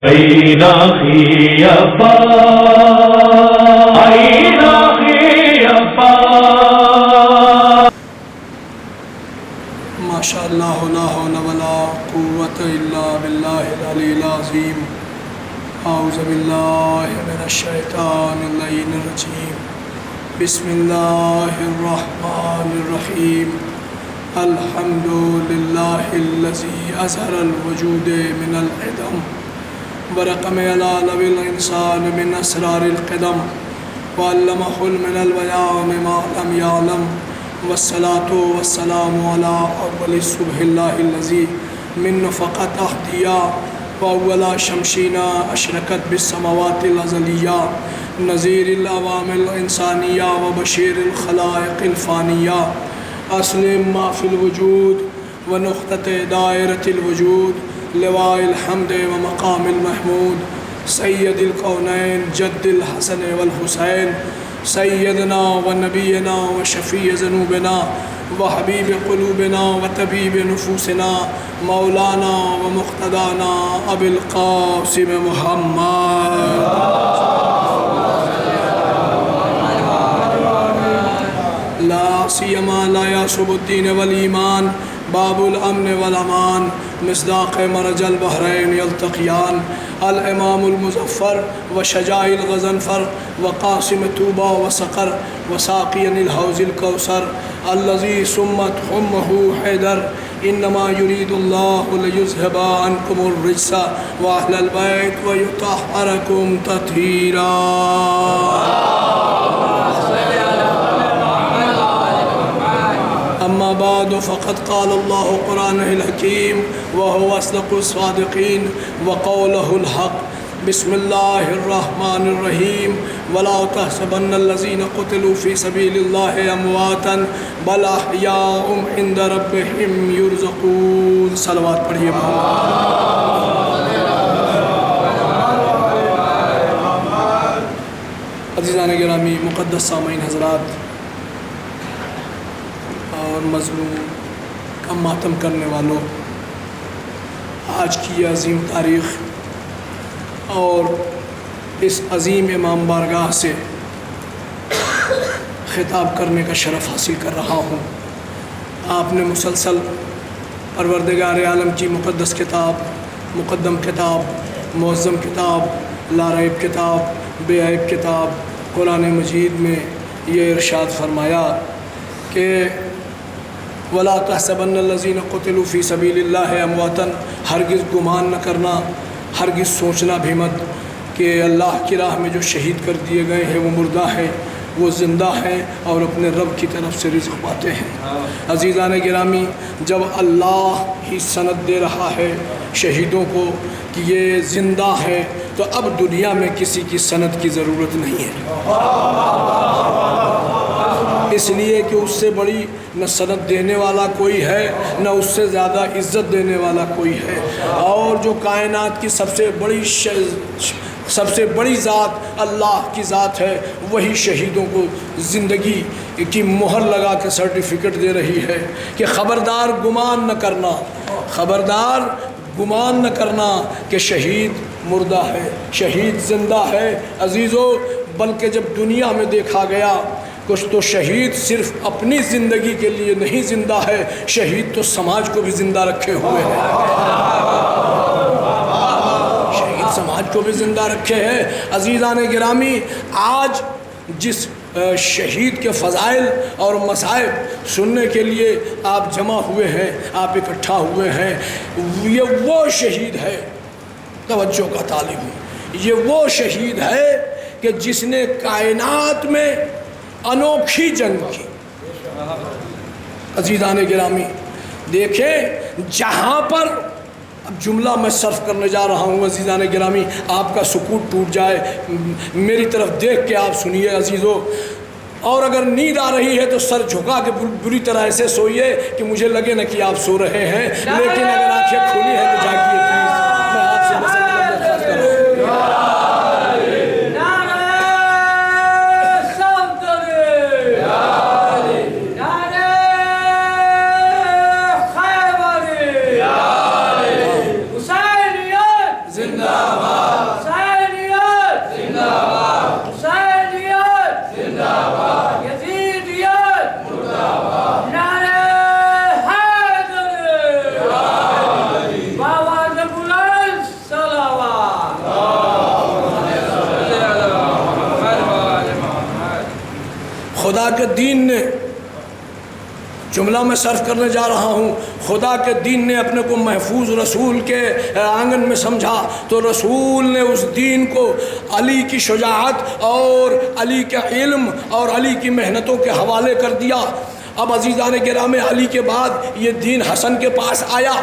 أين أخي أبا أين أخي أبا ما شاء الله لا حول ولا قوة إلا بالله العلي العظيم أعوذ بالله من الشيطان اللعين الرجيم بسم الله الرحمن الرحيم الحمد لله الذي أظهر الوجود من العدم ورقم على لب الإنسان من أسرار القدم وعلمه من البيان ما لم يعلم والصلاة والسلام على أول الصبح الله الذي من فقط أهديا وأول شمشينا أشركت بالسماوات الأزلية نذير الأوامر الإنسانية وبشير الخلائق الفانية أسلم ما في الوجود ونقطة دائرة الوجود لواء الحمد ومقام المحمود سيد الكونين جد الحسن والحسين سيدنا ونبينا وشفيع ذنوبنا وحبيب قلوبنا وطبيب نفوسنا مولانا ومقتدانا أبي القاسم محمد لا سيما لا يصب الدين والإيمان باب الأمن والأمان مصداق مرج البحرين يلتقيان الإمام المظفر وشجاع الغزنفر وقاسم توبة وسقر وساقيا الحوض الكوثر الذي سمت حمه حيدر إنما يريد الله ليذهب عنكم الرجس وأهل البيت ويطهركم تطهيرا. أما بعد فقد قال الله قرآنه الحكيم وهو أصدق الصادقين وقوله الحق بسم الله الرحمن الرحيم ولا تحسبن الذين قتلوا في سبيل الله أمواتا بل أحياء عند ربهم يرزقون. صلوات پڑھیے عزیزان گرامی، مقدس سامعین حضرات اور مظلوم کا ماتم کرنے والوں، آج کی یہ عظیم تاریخ اور اس عظیم امام بارگاہ سے خطاب کرنے کا شرف حاصل کر رہا ہوں. آپ نے مسلسل پروردگار عالم کی مقدس کتاب، مقدم کتاب، معظم کتاب، لاریب کتاب، بے عیب کتاب قرآن مجید میں یہ ارشاد فرمایا کہ وَلَا تَحْسَبَنَّ الَّذِينَ قُتِلُوا فِي سَبِيلِ اللَّهِ أَمْوَاتًا، ہرگز گمان نہ کرنا، ہرگز سوچنا بھی مت کہ اللہ کی راہ میں جو شہید کر دیے گئے ہیں وہ مردہ ہیں، وہ زندہ ہیں اور اپنے رب کی طرف سے رزق پاتے ہیں. عزیزان گرامی، جب اللہ ہی سند دے رہا ہے شہیدوں کو کہ یہ زندہ ہے تو اب دنیا میں کسی کی سند کی ضرورت نہیں ہے، اس لیے کہ اس سے بڑی نہ سند دینے والا کوئی ہے، نہ اس سے زیادہ عزت دینے والا کوئی ہے. اور جو کائنات کی سب سے بڑی ذات اللہ کی ذات ہے، وہی شہیدوں کو زندگی کی مہر لگا کے سرٹیفکیٹ دے رہی ہے کہ خبردار گمان نہ کرنا، خبردار گمان نہ کرنا کہ شہید مردہ ہے، شہید زندہ ہے. عزیزو، بلکہ جب دنیا میں دیکھا گیا کچھ تو شہید صرف اپنی زندگی کے لیے نہیں زندہ ہے، شہید تو سماج کو بھی زندہ رکھے ہوئے ہیں، شہید سماج کو بھی زندہ رکھے ہیں. عزیزان گرامی، آج جس شہید کے فضائل اور مصائب سننے کے لیے آپ جمع ہوئے ہیں، آپ اکٹھا ہوئے ہیں، یہ وہ شہید ہے، توجہ کا طالب، یہ وہ شہید ہے کہ جس نے کائنات میں انوکھی جنگ کی. عزیزان گرامی دیکھیں، جہاں پر اب جملہ میں صرف کرنے جا رہا ہوں عزیزان گرامی، آپ کا سکوت ٹوٹ جائے، میری طرف دیکھ کے آپ سنیے عزیزو. اور اگر نیند آ رہی ہے تو سر جھکا کے بری طرح ایسے سوئیے کہ مجھے لگے نہ کہ آپ سو رہے ہیں، لیکن اگر آنکھیں کھلی ہیں تو جاگیے پلیز. میں آپ سے بس درخواست کر رہا ہوں. زندہ باد. کے دین نے، جملہ میں صرف کرنے جا رہا ہوں، خدا کے دین نے اپنے کو محفوظ رسول کے آنگن میں سمجھا تو رسول نے اس دین کو علی کی شجاعت اور علی کے علم اور علی کی محنتوں کے حوالے کر دیا۔ اب عزیزان گرامی، علی کے بعد یہ دین حسن کے پاس آیا،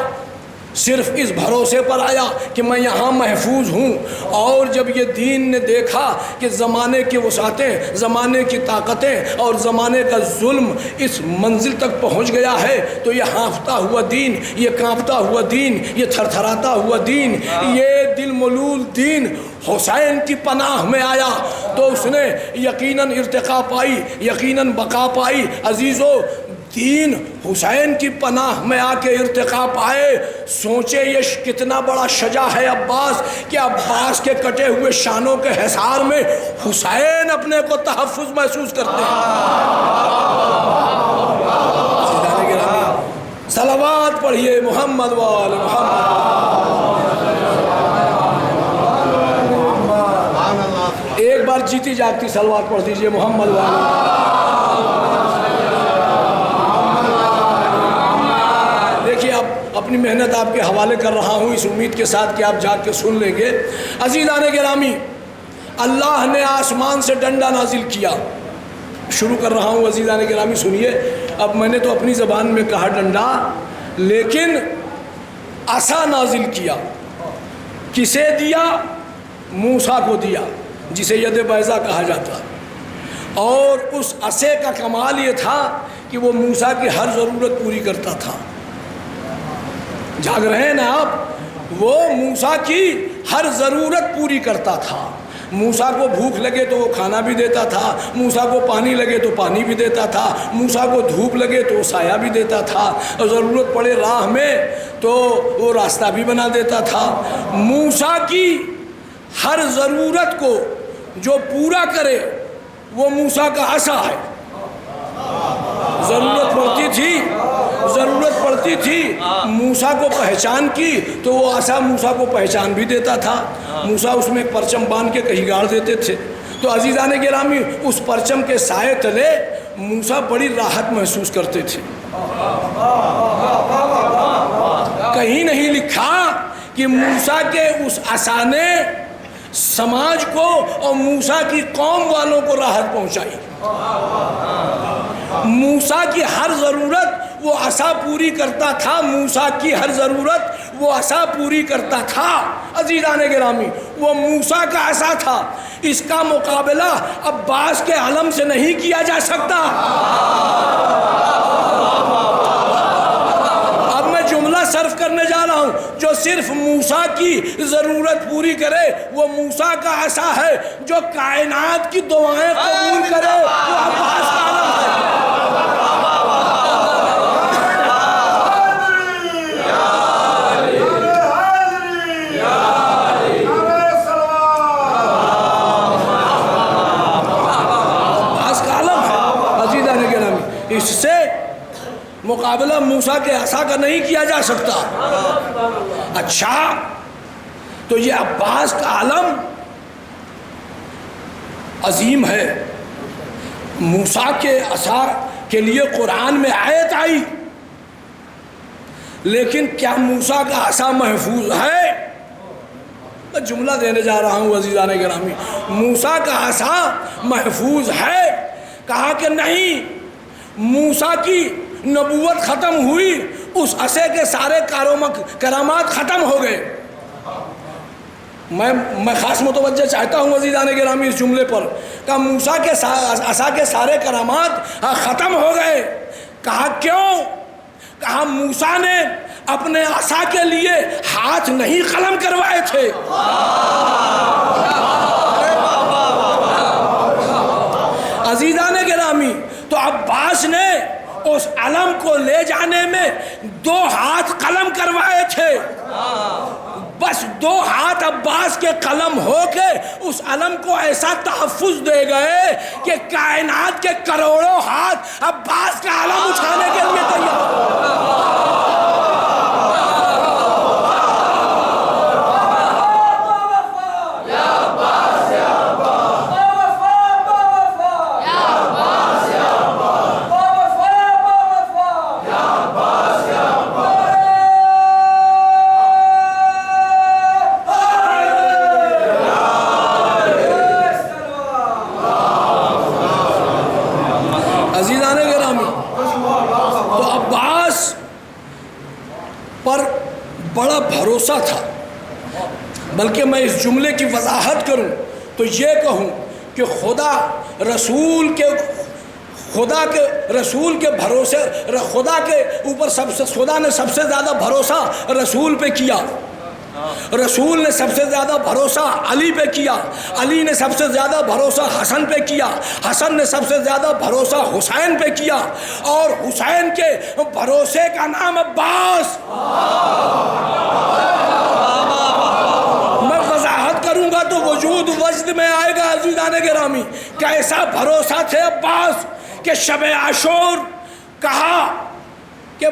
صرف اس بھروسے پر آیا کہ میں یہاں محفوظ ہوں، اور جب یہ دین نے دیکھا کہ زمانے کی وسعتیں، زمانے کی طاقتیں اور زمانے کا ظلم اس منزل تک پہنچ گیا ہے تو یہ ہانفتا ہوا دین، یہ کانپتا ہوا دین، یہ تھرتھراتا ہوا دین، یہ دل ملول دین حسین کی پناہ میں آیا تو اس نے یقیناً ارتقا پائی، یقیناً بقا پائی۔ عزیزو، دین حسین کی پناہ میں آ کے ارتقا پائے۔ سوچے یہ کتنا بڑا شجاع ہے عباس کہ عباس کے کٹے ہوئے شانوں کے حصار میں حسین اپنے کو تحفظ محسوس کرتے ہیں۔ صلوات پڑھیے محمد وآل محمد۔ ایک بار جیتی جاگتی صلوات پڑھ دیجئے محمد وآل محمد۔ دیکھیے، اب اپنی محنت آپ کے حوالے کر رہا ہوں اس امید کے ساتھ کہ آپ جاگ کے سن لیں گے۔ عزیزان گرامی، اللہ نے آسمان سے ڈنڈا نازل کیا۔ شروع کر رہا ہوں عزیزان گرامی، سنیے۔ اب میں نے تو اپنی زبان میں کہا ڈنڈا، لیکن عصا نازل کیا۔ کسے دیا؟ موسیٰ کو دیا، جسے ید بیضا کہا جاتا۔ اور اس عصے کا کمال یہ تھا کہ وہ موسیٰ کی ہر ضرورت پوری کرتا تھا۔ جاگ رہے ہیں نا آپ؟ وہ موسیٰ کی ہر ضرورت پوری کرتا تھا۔ موسیٰ کو بھوک لگے تو وہ کھانا بھی دیتا تھا، موسیٰ کو پانی لگے تو پانی بھی دیتا تھا، موسیٰ کو دھوپ لگے تو وہ سایہ بھی دیتا تھا، اور ضرورت پڑے راہ میں تو وہ راستہ بھی بنا دیتا تھا۔ موسیٰ کی ہر ضرورت کو جو پورا کرے وہ موسیٰ کا عصا ہے۔ ضرورت پڑتی تھی موسیٰ کو پہچان کی تو وہ عصا موسیٰ کو پہچان بھی دیتا تھا۔ موسیٰ اس میں ایک پرچم باندھ کے کہیں گاڑ دیتے تھے تو عزیزان گرامی، اس پرچم کے سائے تلے موسیٰ بڑی راحت محسوس کرتے تھے۔ کہیں نہیں لکھا کہ موسیٰ کے اس عصا نے سماج کو اور موسیٰ کی قوم والوں کو راحت پہنچائی۔ موسیٰ کی ہر ضرورت وہ عصا پوری کرتا تھا، موسیٰ کی ہر ضرورت وہ عصا پوری کرتا تھا۔ عزیزان گرامی، وہ موسیٰ کا عصا تھا، اس کا مقابلہ عباس کے علم سے نہیں کیا جا سکتا۔ اب میں جملہ صرف کرنے جا رہا ہوں، جو صرف موسیٰ کی ضرورت پوری کرے وہ موسیٰ کا عصا ہے، جو کائنات کی دعائیں قبول کرے وہ عباس کا علم ہے۔ اس سے مقابلہ موسیٰ کے عصا کا نہیں کیا جا سکتا۔ اچھا، تو یہ عباس کا علم عظیم ہے۔ موسیٰ کے عصا کے لیے قرآن میں آیت آئی، لیکن کیا موسیٰ کا عصا محفوظ ہے؟ میں جملہ دینے جا رہا ہوں عزیزان گرامی۔ موسیٰ کا عصا محفوظ ہے؟ کہا کہ نہیں، موسیٰ کی نبوت ختم ہوئی، اس عصے کے سارے کرامات ختم ہو گئے۔ میں خاص متوجہ چاہتا ہوں عزیزان گرامی اس جملے پر، کہ موسیٰ کے عصا کے سارے کرامات ختم ہو گئے۔ کہا کیوں؟ کہا موسیٰ نے اپنے عصا کے لیے ہاتھ نہیں قلم کروائے تھے۔ عزیزان گرامی، تو عباس نے اس علم کو لے جانے میں 2 ہاتھ قلم کروائے تھے۔ بس 2 ہاتھ عباس کے قلم ہو کے اس علم کو ایسا تحفظ دے گئے کہ کائنات کے کروڑوں ہاتھ عباس کا علم اٹھانے کے لیے تیار۔ بلکہ میں اس جملے کی وضاحت کروں تو یہ کہوں کہ خدا رسول کے بھروسے، خدا کے اوپر خدا نے سب سے زیادہ بھروسہ رسول پہ کیا، رسول نے سب سے زیادہ بھروسہ علی پہ کیا، علی نے سب سے زیادہ بھروسہ حسن پہ کیا، حسن نے سب سے زیادہ بھروسہ حسین پہ کیا، اور حسین کے بھروسے کا نام عباس۔ میں وضاحت کروں گا تو وجود وجد میں آئے گا عزیزان گرامی، کیسا بھروسہ تھے عباس کہ شب عاشور کہا کہ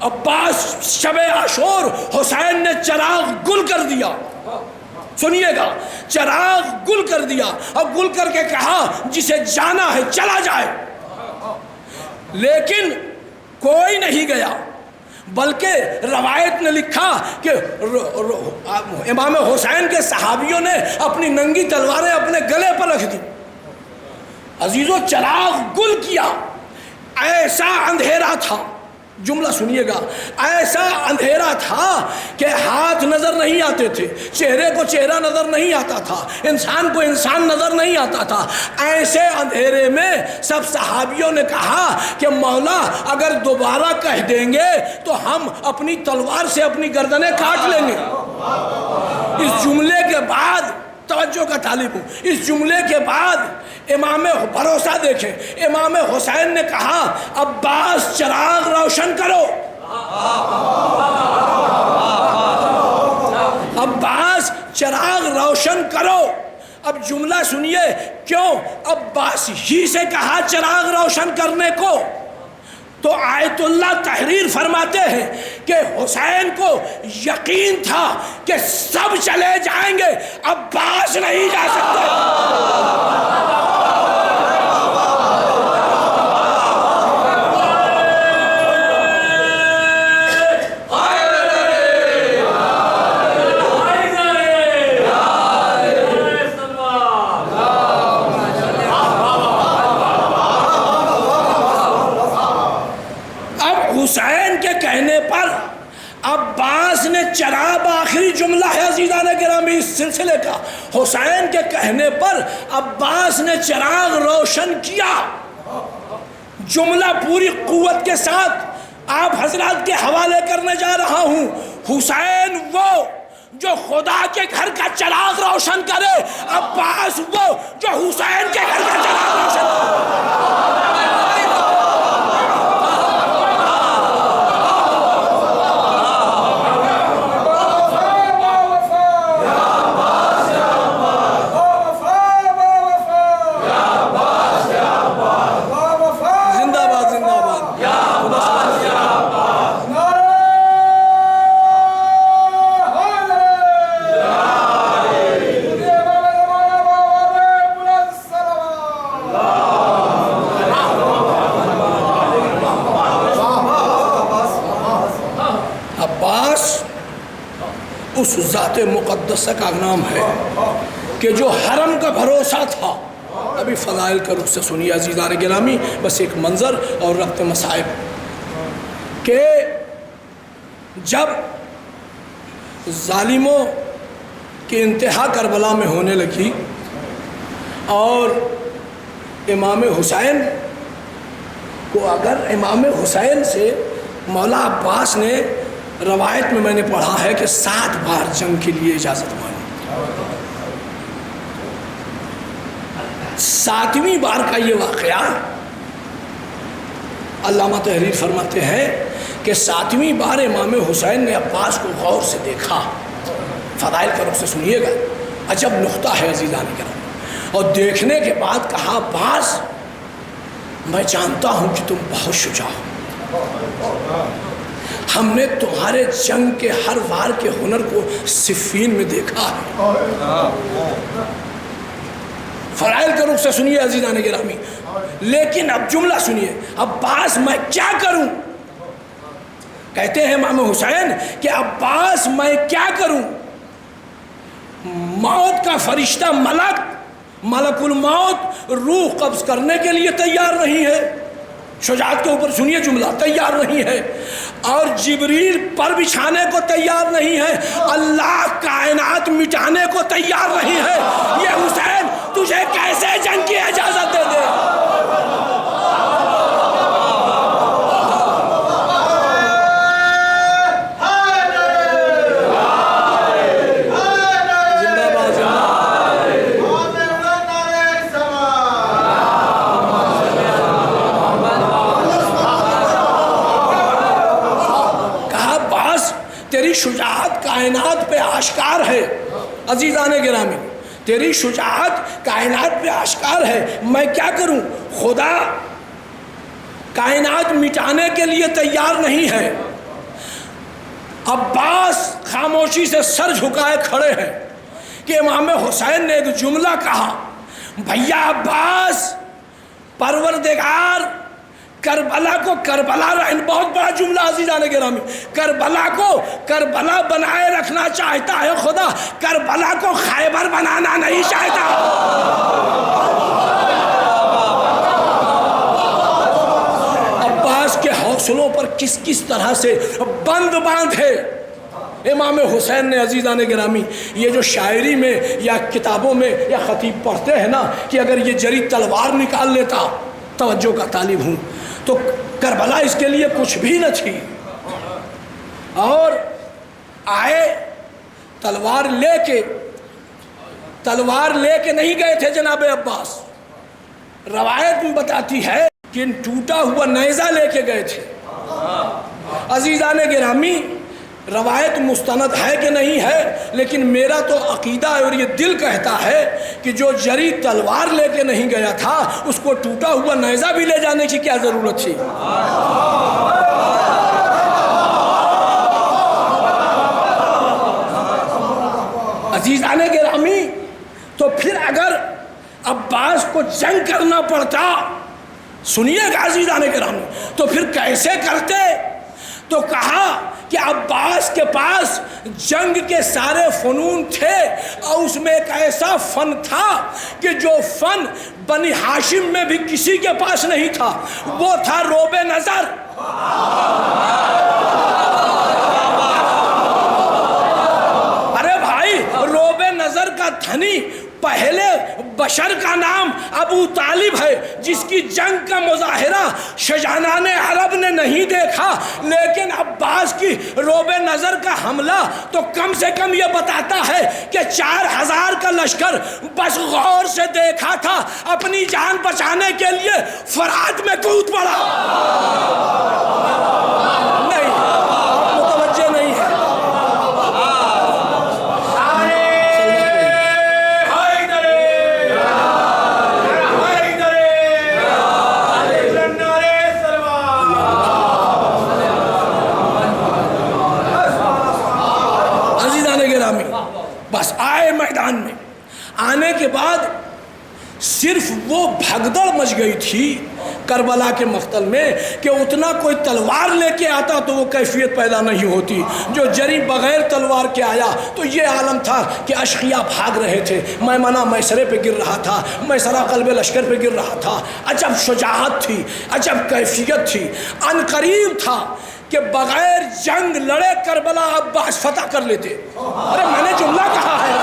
عباس شب عاشور حسین نے چراغ گل کر دیا، سنیے گا، چراغ گل کر دیا، اور گل کر کے کہا جسے جانا ہے چلا جائے، لیکن کوئی نہیں گیا، بلکہ روایت نے لکھا کہ امام حسین کے صحابیوں نے اپنی ننگی تلواریں اپنے گلے پر رکھ دی۔ عزیزو، چراغ گل کیا، ایسا اندھیرا تھا، جملہ سنیے گا، ایسا اندھیرا تھا کہ ہاتھ نظر نہیں آتے تھے، چہرے کو چہرہ نظر نہیں آتا تھا، انسان کو انسان نظر نہیں آتا تھا۔ ایسے اندھیرے میں سب صحابیوں نے کہا کہ مولا اگر دوبارہ کہہ دیں گے تو ہم اپنی تلوار سے اپنی گردنیں کاٹ لیں گے۔ اس جملے کے بعد توجہ کا طالب ہوں، اس جملے کے بعد امام بھروسہ دیکھیں، امام حسین نے کہا عباس چراغ روشن کرو، عباس چراغ روشن کرو۔ اب جملہ سنیے، کیوں عباس ہی سے کہا چراغ روشن کرنے کو؟ تو آیت اللہ تحریر فرماتے ہیں کہ حسین کو یقین تھا کہ سب چلے جائیں گے، عباس نہیں جا سکتے۔ حسین کے کہنے پر عباس نے چراغ، آخری جملہ ہے عزیزان گرامی اس سلسلے کا، حسین کے کہنے پر عباس نے چراغ روشن کیا۔ جملہ پوری قوت کے ساتھ آپ حضرات کے حوالے کرنے جا رہا ہوں۔ حسین وہ جو خدا کے گھر کا چراغ روشن کرے، عباس وہ جو حسین کے گھر کا چراغ روشن کرے۔ اس ذات مقدسہ کا نام ہے کہ جو حرم کا بھروسہ تھا۔ ابھی فضائل کا رخ سے سنیے عزیزان گرامی، بس ایک منظر اور ربط مصائب، کہ جب ظالموں کی انتہا کربلا میں ہونے لگی اور امام حسین کو، اگر امام حسین سے مولا عباس نے، روایت میں نے پڑھا ہے کہ 7 بار جنگ کے لیے اجازت مانگی، 7ویں بار کا یہ واقعہ علامہ تحریر فرماتے ہیں کہ 7ویں بار امام حسین نے عباس کو غور سے دیکھا۔ فضائل کا رخ سے سنیے گا، عجب نقطہ ہے عزیزان کرام، اور دیکھنے کے بعد کہا عباس میں جانتا ہوں کہ تم بہت شجاع ہو، ہم نے تمہارے جنگ کے ہر وار کے ہنر کو صفین میں دیکھا ہے۔ فرائض کا رخ سے سنیے عزیزان گرامی، لیکن اب جملہ سنیے، عباس میں کیا کروں؟ کہتے ہیں امام حسین کہ عباس میں کیا کروں؟ موت کا فرشتہ ملک الموت روح قبض کرنے کے لیے تیار نہیں ہے۔ شجاعت کے اوپر سنیے جملہ، تیار نہیں ہے۔ اور جبریل پر بچھانے کو تیار نہیں ہے، اللہ کائنات مٹانے کو تیار نہیں ہے، یہ حسین تجھے کیسے جنگ کی اجازت دے دے؟ تیری شجاعت کائنات پہ آشکار ہے، عزیزان گرامی، تیری شجاعت کائنات پہ آشکار ہے، میں کیا کروں؟ خدا کائنات مٹانے کے لیے تیار نہیں ہے۔ عباس خاموشی سے سر جھکائے کھڑے ہیں کہ امام حسین نے ایک جملہ کہا، بھیا عباس، پروردگار کربلا کو کربلا، بہت بڑا جملہ عزیزان گرامی، کربلا کو کربلا بنائے رکھنا چاہتا ہے خدا، کربلا کو خیبر بنانا نہیں چاہتا۔ عباس کے حوصلوں پر کس طرح سے بند باندھے امام حسین نے۔ عزیزان گرامی، یہ جو شاعری میں یا کتابوں میں یا خطیب پڑھتے ہیں نا کہ اگر یہ جری تلوار نکال لیتا، توجہ کا طالب ہوں، تو کربلا اس کے لیے کچھ بھی نہ تھی، اور آئے تلوار لے کے نہیں گئے تھے جناب عباس، روایت میں بتاتی ہے کہ ٹوٹا ہوا نیزہ لے کے گئے تھے۔ عزیزان گرامی، روایت مستند ہے کہ نہیں ہے، لیکن میرا تو عقیدہ ہے اور یہ دل کہتا ہے کہ جو جری تلوار لے کے نہیں گیا تھا، اس کو ٹوٹا ہوا نیزہ بھی لے جانے کی کیا ضرورت تھی؟ عزیزان گرامی، تو پھر اگر عباس کو جنگ کرنا پڑتا، سنیے گا عزیزان گرامی، تو پھر کیسے کرتے؟ تو کہا کہ عباس کے پاس جنگ کے سارے فنون تھے، اور اس میں ایک ایسا فن تھا کہ جو فن بنی ہاشم میں بھی کسی کے پاس نہیں تھا، وہ تھا روب نظر۔ ارے بھائی، روب نظر کا دھنی پہلے بشر کا نام ابو طالب ہے، جس کی جنگ کا مظاہرہ شجانان عرب نے نہیں دیکھا، لیکن عباس کی روب نظر کا حملہ تو کم سے کم یہ بتاتا ہے کہ 4000 کا لشکر بس غور سے دیکھا تھا، اپنی جان بچانے کے لیے فرات میں کود پڑا۔ نہیں، متوجہ نہیں ہے۔ بس آئے میدان میں، آنے کے بعد صرف وہ بھگدڑ مچ گئی تھی کربلا کے مقتل میں کہ اتنا کوئی تلوار لے کے آتا تو وہ کیفیت پیدا نہیں ہوتی، جو جری بغیر تلوار کے آیا تو یہ عالم تھا کہ اشقیاء بھاگ رہے تھے، میمنہ میسرے پہ گر رہا تھا، میسرہ قلب لشکر پہ گر رہا تھا، عجب شجاعت تھی، عجب کیفیت تھی۔ ان قریب تھا کہ بغیر جنگ لڑے کربلا عباس فتح کر لیتے۔ ارے میں نے جملہ کہا ہے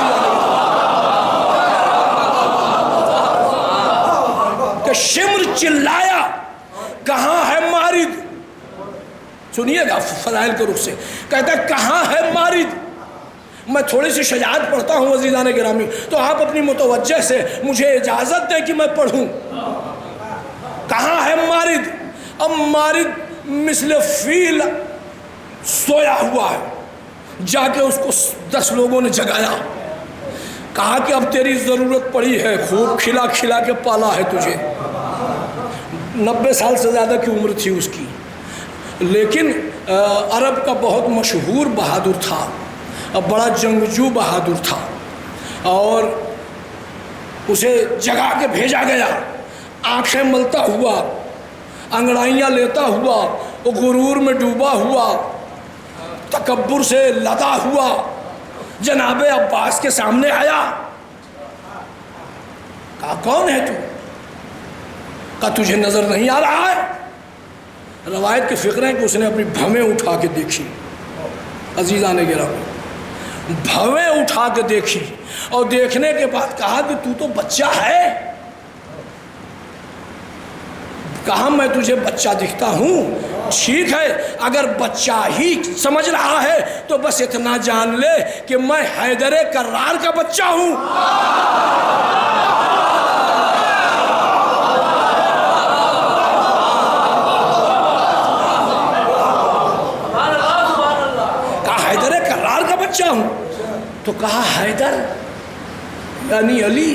کہ شمر چلایا، کہاں ہے مارد؟ سنیے گا فضائل کے رخ سے، کہتا ہے کہاں ہے مارد؟ میں تھوڑی سی شجاعت پڑھتا ہوں عزیزان گرامی، تو آپ اپنی متوجہ سے مجھے اجازت دیں کہ میں پڑھوں۔ کہاں ہے مارد؟ اب مارد مثل فیل سویا ہوا ہے، جا کے اس کو 10 لوگوں نے جگایا، کہا کہ اب تیری ضرورت پڑی ہے، خوب کھلا کھلا کے پالا ہے تجھے۔ 90 سال سے زیادہ کی عمر تھی اس کی، لیکن عرب کا بہت مشہور بہادر تھا، بڑا جنگجو بہادر تھا، اور اسے جگا کے بھیجا گیا، آنکھیں ملتا ہوا، انگڑائیاں لیتا ہوا، غرور میں ڈوبا ہوا، تکبر سے لدا ہوا، جناب عباس کے سامنے آیا، کہا کون ہے تو؟ کہا تجھے نظر نہیں آ رہا ہے؟ روایت کے فقرے کہ اس نے اپنی بھویں اٹھا کے دیکھی، عزیزان گرامی، بھویں اٹھا کے دیکھی، اور دیکھنے کے بعد کہا کہ تو تو بچہ ہے۔ کہا میں تجھے بچہ دکھتا ہوں، ٹھیک ہے اگر بچہ ہی سمجھ رہا ہے تو بس اتنا جان لے کہ میں حیدر کرار کا بچہ ہوں۔ کہا حیدر کرار کا بچہ ہوں، تو کہا حیدر یعنی علی؟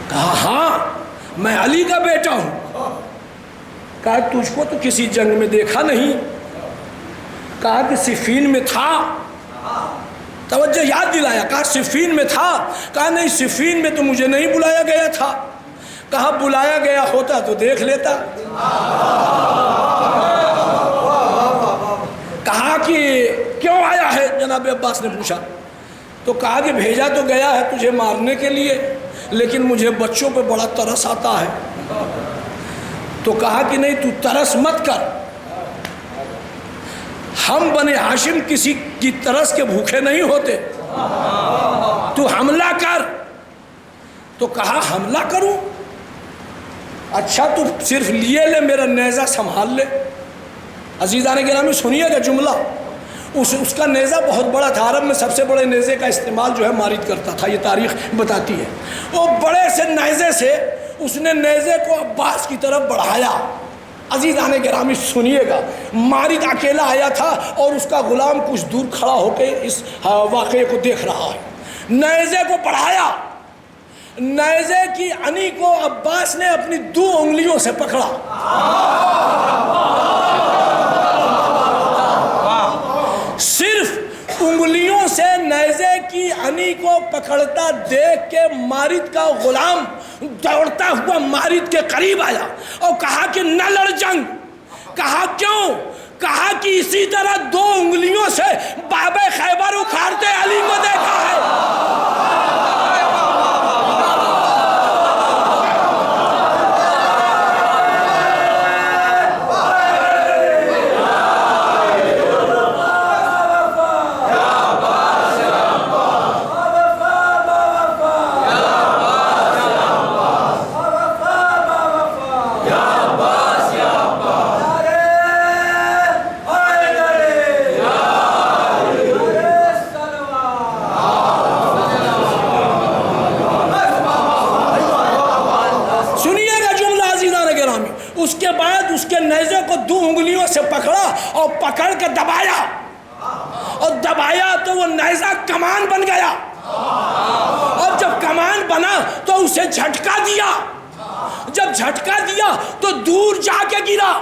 کہا ہاں میں علی کا بیٹا ہوں۔ کہا تجھ کو تو کسی جنگ میں دیکھا نہیں۔ کہا کہ صفین میں تھا۔ توجہ یاد دلایا، کہا صفین میں تھا؟ کہا نہیں صفین میں تو مجھے نہیں بلایا گیا تھا۔ کہا بلایا گیا ہوتا تو دیکھ لیتا۔ کہا کہ کیوں آیا ہے؟ جناب عباس نے پوچھا تو کہا کہ بھیجا تو گیا ہے تجھے مارنے کے لیے، لیکن مجھے بچوں پہ بڑا ترس آتا ہے۔ تو کہا کہ نہیں تو ترس مت کر، ہم بنی ہاشم کسی کی ترس کے بھوکے نہیں ہوتے، تو حملہ کر۔ تو کہا حملہ کروں؟ اچھا تو صرف لیے لے، میرا نیزہ سنبھال لے۔ عزیزان گرامی سنیے گا جملہ، اس کا نیزہ بہت بڑا تھا، عرب میں سب سے بڑے نیزے کا استعمال جو ہے مارد کرتا تھا، یہ تاریخ بتاتی ہے۔ وہ بڑے سے نیزے سے اس نے نیزے کو عباس کی طرف بڑھایا۔ عزیزان گرامی سنیے گا، مارد اکیلا آیا تھا اور اس کا غلام کچھ دور کھڑا ہو کے اس واقعے کو دیکھ رہا ہے۔ نیزے کو بڑھایا، نیزے کی انی کو عباس نے اپنی 2 انگلیوں سے پکڑا۔ صرف انگلیوں سے نیزے کی انی کو پکڑتا دیکھ کے مارد کا غلام دوڑتا ہوا مارد کے قریب آیا اور کہا کہ نہ لڑ جنگ۔ کہا کیوں؟ کہا کہ اسی طرح 2 انگلیوں سے باب خیبر اکھاڑتے علی کو دیکھا ہے۔ اس کے بعد اس کے نیزے کو 2 انگلیوں سے پکڑا اور پکڑ کے دبایا، اور دبایا تو وہ نیزہ کمان بن گیا، اور جب کمان بنا تو اسے جھٹکا دیا۔ جب جھٹکا دیا تو دور جا کے گرا،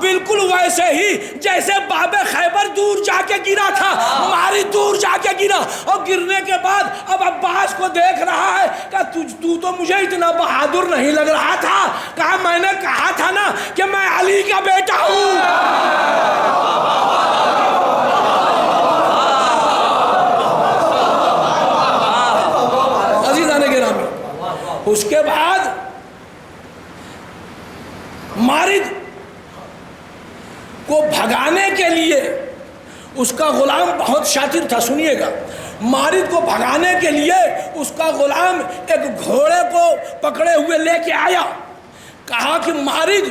بالکل ویسے ہی جیسے باب خیبر دور جا کے گرا تھا، ماری دور جا کے گرا۔ اور گرنے کے بعد اب عباس کو دیکھ رہا ہے کہ تو تو مجھے اتنا بہادر نہیں لگ رہا تھا۔ کہا میں نے کہا تھا نا کہ میں علی کا بیٹا ہوں۔ عزیزان گرامی، اس کے بعد مارد کو بھگانے کے لیے اس کا غلام بہت شاطر تھا، سنیے گا، مارد کو بھگانے کے لیے اس کا غلام ایک گھوڑے کو پکڑے ہوئے لے کے آیا۔ کہا کہ مارد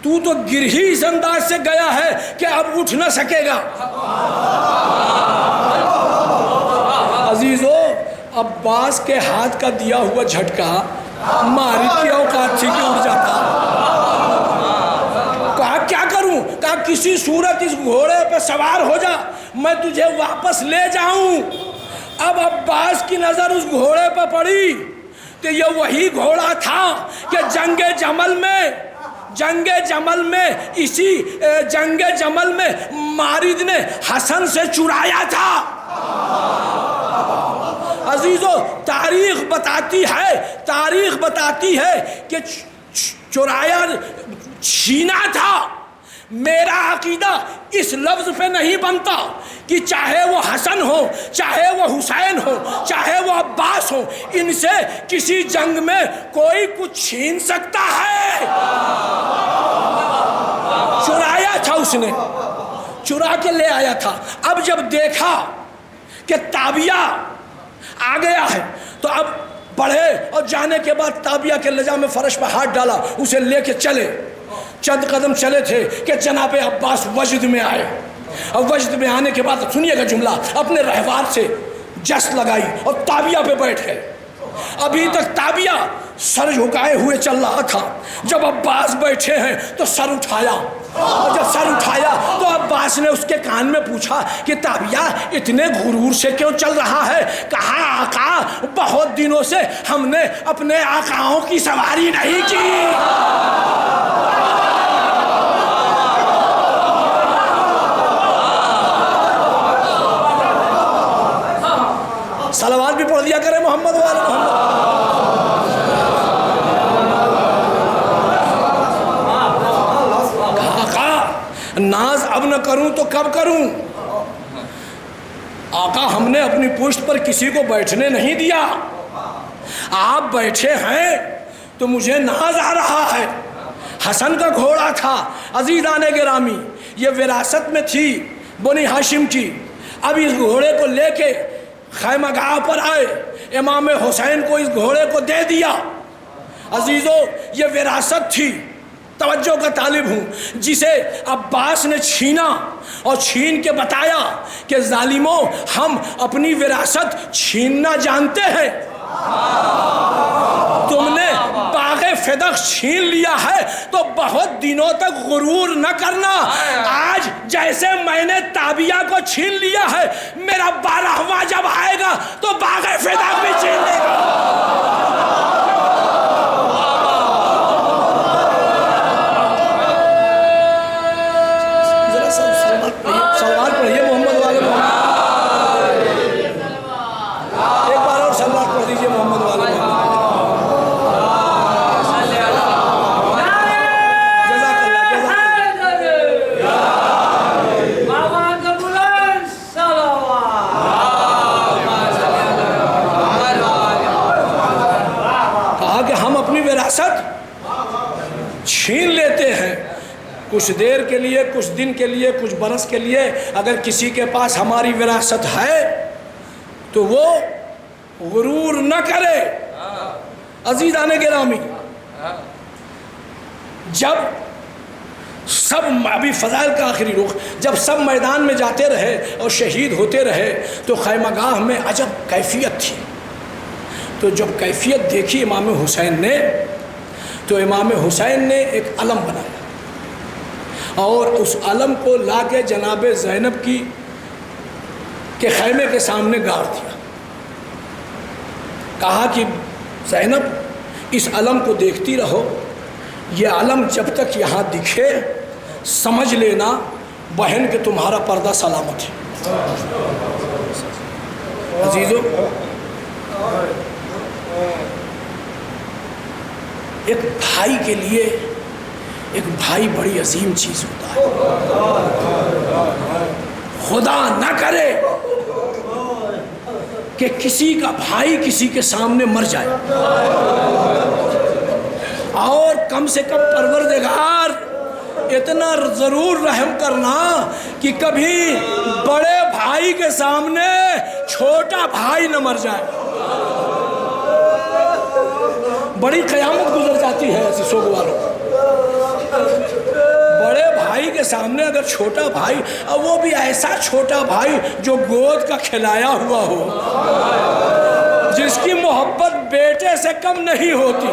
تو گر ہی اس انداز سے گیا ہے کہ اب اٹھ نہ سکے گا۔ عزیزو، عباس کے ہاتھ کا دیا ہوا جھٹکا مارد کی اوقات تھی کہ اٹھ جاتا۔ کہا کیا کروں؟ کہا کسی صورت اس گھوڑے پہ سوار ہو جا، میں تجھے واپس لے جاؤں۔ اب عباس کی نظر اس گھوڑے پہ پڑی کہ یہ وہی گھوڑا تھا کہ جنگ جمل میں مارد نے حسن سے چرایا تھا۔ عزیزو، تاریخ بتاتی ہے کہ چرایا چھینا تھا۔ میرا عقیدہ اس لفظ پہ نہیں بنتا کہ چاہے وہ حسن ہو، چاہے وہ حسین ہو، چاہے وہ عباس ہو، ان سے کسی جنگ میں کوئی کچھ چھین سکتا ہے۔ چرایا تھا اس نے، چرا کے لے آیا تھا۔ اب جب دیکھا کہ تابیہ آ گیا ہے تو اب بڑھے، اور جانے کے بعد تابیہ کے لجا میں فرش پہ ہاتھ ڈالا، اسے لے کے چلے۔ چند قدم چلے تھے کہ جناب عباس وجد میں آئے، اور وجد میں آنے کے بعد سنیے گا جملہ، اپنے رہوار سے جس لگائی اور تابیہ پہ بیٹھ گئے۔ ابھی تک تابیہ سر جھکائے ہوئے چل رہا تھا، جب عباس بیٹھے ہیں تو سر اٹھایا، اور جب سر اٹھایا تو عباس نے اس کے کان میں پوچھا کہ تابیہ اتنے غرور سے کیوں چل رہا ہے؟ کہا آقا بہت دنوں سے ہم نے اپنے آقاؤں کی سواری نہیں کی۔ صلوات بھی پڑھ دیا کرے محمد والے محمد۔ آقا ناز اب نہ کروں تو کب کروں؟ آقا ہم نے اپنی پشت پر کسی کو بیٹھنے نہیں دیا، آپ بیٹھے ہیں تو مجھے ناز آ رہا ہے۔ حسن کا گھوڑا تھا عزیزان گرامی، یہ وراثت میں تھی بنی ہاشم کی۔ اب اس گھوڑے کو لے کے خیمہ گاہ پر آئے، امام حسین کو اس گھوڑے کو دے دیا۔ عزیزو یہ وراثت تھی، توجہ کا طالب ہوں، جسے عباس نے چھینا اور چھین کے بتایا کہ ظالموں ہم اپنی وراثت چھیننا جانتے ہیں، تم نے باغ فدق چھین لیا ہے تو بہت دنوں تک غرور نہ کرنا۔ آج جیسے میں نے تابیہ کو چھین لیا ہے، میرا 12واں جب آئے گا تو باغ فدق بھی چھین لے گا۔ ذرا سلوات پڑھیے محمد والے محمد، ایک بار اور سلوات پڑھ دیجیے محمد والے محمد۔ چھین لیتے ہیں کچھ دیر کے لیے، کچھ دن کے لیے، کچھ برس کے لیے۔ اگر کسی کے پاس ہماری وراثت ہے تو وہ غرور نہ کرے۔ عزیزان گرامی، جب سب ابھی فضائل کا آخری رخ، جب سب میدان میں جاتے رہے اور شہید ہوتے رہے تو خیمہ گاہ میں عجب کیفیت تھی۔ تو جب کیفیت دیکھی امام حسین نے تو امام حسین نے ایک علم بنایا اور اس علم کو لا کے جناب زینب کے خیمے کے سامنے گاڑ دیا۔ کہا کہ زینب اس علم کو دیکھتی رہو، یہ علم جب تک یہاں دکھے سمجھ لینا بہن کہ تمہارا پردہ سلامت ہے۔ عزیزو، ایک بھائی کے لیے ایک بھائی بڑی عظیم چیز ہوتا ہے۔ خدا نہ کرے کہ کسی کا بھائی کسی کے سامنے مر جائے، اور کم سے کم پروردگار اتنا ضرور رحم کرنا کہ کبھی بڑے بھائی کے سامنے چھوٹا بھائی نہ مر جائے۔ بڑی قیامت گزر جاتی ہے ایسی سوگ والوں، بڑے بھائی کے سامنے اگر چھوٹا بھائی، اور وہ بھی ایسا چھوٹا بھائی جو گود کا کھلایا ہوا ہو، جس کی محبت بیٹے سے کم نہیں ہوتی،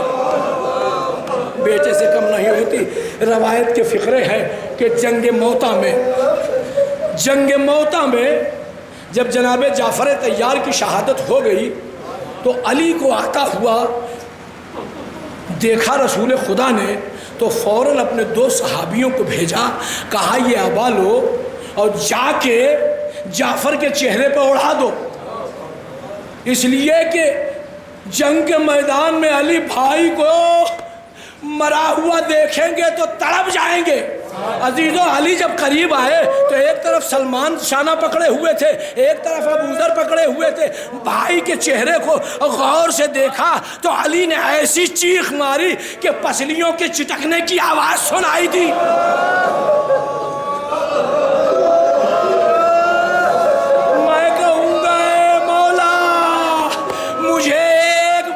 بیٹے سے کم نہیں ہوتی۔ روایت کے فقرے ہیں کہ جنگ موتا میں جب جناب جعفر طیار کی شہادت ہو گئی تو علی کو آتا ہوا دیکھا رسول خدا نے تو فوراً اپنے 2 صحابیوں کو بھیجا، کہا یہ ابا لو اور جا کے جعفر کے چہرے پہ اڑا دو، اس لیے کہ جنگ کے میدان میں علی بھائی کو مرا ہوا دیکھیں گے تو تڑپ جائیں گے۔ عزیزو، علی جب قریب آئے تو ایک طرف سلمان شانہ پکڑے ہوئے تھے، ایک طرف ابو ذر پکڑے ہوئے تھے۔ بھائی کے چہرے کو غور سے دیکھا تو علی نے ایسی چیخ ماری کہ پسلیوں کے چٹکنے کی آواز سنائی دی۔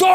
2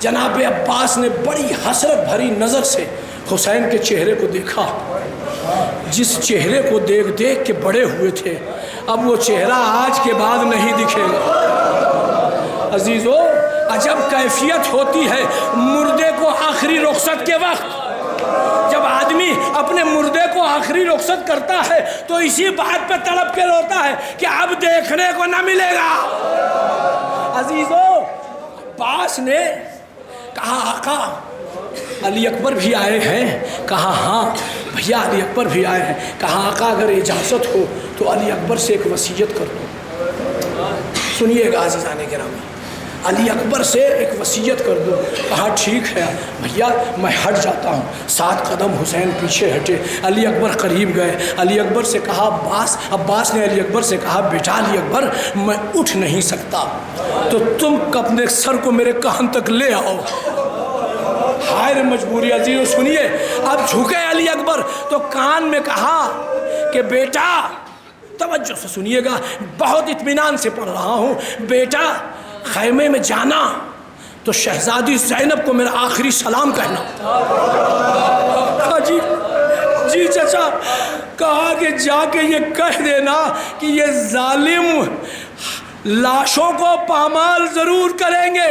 جناب عباس نے بڑی حسرت بھری نظر سے حسین کے چہرے کو دیکھا، جس چہرے کو دیکھ دیکھ کے بڑے ہوئے تھے، اب وہ چہرہ آج کے بعد نہیں دکھے گا۔ عزیزو، عجب کیفیت ہوتی ہے مردے کو آخری رخصت کے وقت۔ جب آدمی اپنے مردے کو آخری رخصت کرتا ہے تو اسی بات پہ تڑپ کے روتا ہے کہ اب دیکھنے کو نہ ملے گا۔ عزیزو، عباس نے کہا آقا علی اکبر بھی آئے ہیں؟ کہا ہاں بھیا علی اکبر بھی آئے ہیں۔ کہا آقا اگر اجازت ہو تو علی اکبر سے ایک وصیت کر دو۔ سنیے گا عزیزان گرامی، علی اکبر سے ایک وصیت کر دو۔ کہا ٹھیک ہے بھیا میں ہٹ جاتا ہوں۔ 7 قدم حسین پیچھے ہٹے، علی اکبر قریب گئے۔ علی اکبر سے کہا عباس نے علی اکبر سے کہا بیٹا علی اکبر میں اٹھ نہیں سکتا تو تم اپنے سر کو میرے کان تک لے آؤ۔ ہائے مجبوری۔ عزیزو سنیے، اب جھکے علی اکبر تو کان میں کہا کہ بیٹا، توجہ سے سنیے گا، بہت اطمینان سے پڑھ رہا ہوں، بیٹا خیمے میں جانا تو شہزادی زینب کو میرا آخری سلام کہنا۔ جی چچا، کہا کہ جا کے یہ کہہ دینا کہ یہ ظالم لاشوں کو پامال ضرور کریں گے،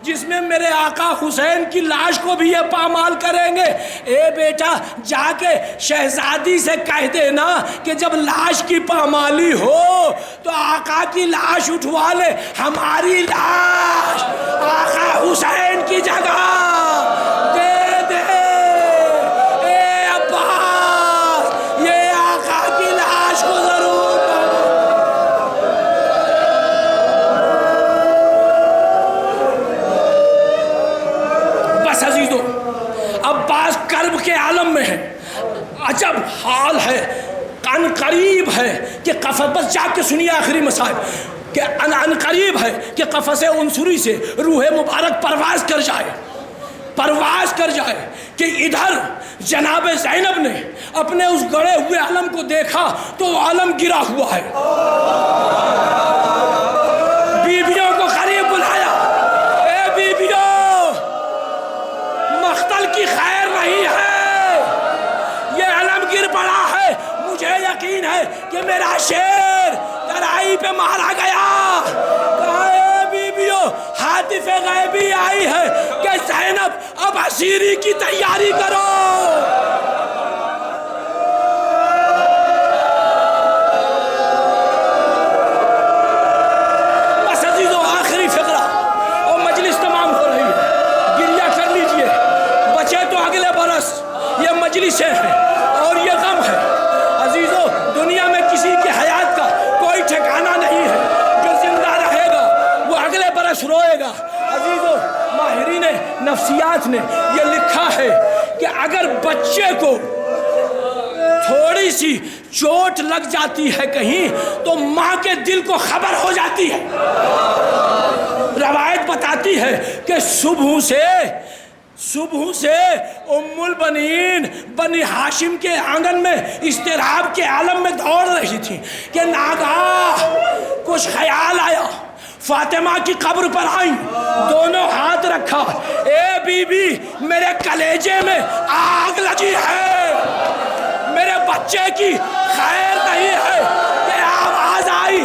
جس میں میرے آقا حسین کی لاش کو بھی یہ پامال کریں گے۔ اے بیٹا جا کے شہزادی سے کہہ دینا کہ جب لاش کی پامالی ہو تو آقا کی لاش اٹھوا لے، ہماری لاش آقا حسین کی جگہ دے دے۔ اے عباس، یہ آقا کی لاش کو ضرور عباس کرب کے عالم میں ہے، عجب حال ہے، ان قریب ہے کہ بس جا کے سنیے آخری مسائل کہ ان قریب ہے کہ قفس عنصری سے روح مبارک پرواز کر جائے کہ ادھر جناب زینب نے اپنے اس گڑے ہوئے علم کو دیکھا تو علم گرا ہوا ہے۔ بیویوں کو قریب بلایا، اے بیویوں مقتل کی خیر نہیں ہے، یہ علم گر پڑا ہے، مجھے یقین ہے کہ میرا شیر ترائی پہ مارا گیا۔ کہا اے بیویوں حاطف غیبی آئی ہے کہ زینب اب اسیری کی تیاری کرو۔ بس عزیزو آخری فقرہ اور مجلس تمام ہو رہی ہے، گریہ کر لیجئے، بچے تو اگلے برس، یہ مجلسیں ہیں اور یہ غم ہے۔ عزیزو دنیا میں کسی کی حیات کا کوئی ٹھکانہ نہیں ہے، جو زندہ رہے گا وہ اگلے برس روئے گا۔ عزیزو ماہرین نفسیات نے یہ لکھا ہے کہ اگر بچے کو تھوڑی سی چوٹ لگ جاتی ہے کہیں تو ماں کے دل کو خبر ہو جاتی ہے۔ روایت بتاتی ہے کہ صبح سے ام البنین بنی ہاشم کے آنگن میں اضطراب کے عالم میں دوڑ رہی تھی کہ ناگاہ کچھ خیال آیا، فاطمہ کی قبر پر آئیں، دونوں ہاتھ رکھا، اے بی بی میرے کلیجے میں آگ لگی ہے، میرے بچے کی خیر نہیں ہے کہ آواز آئی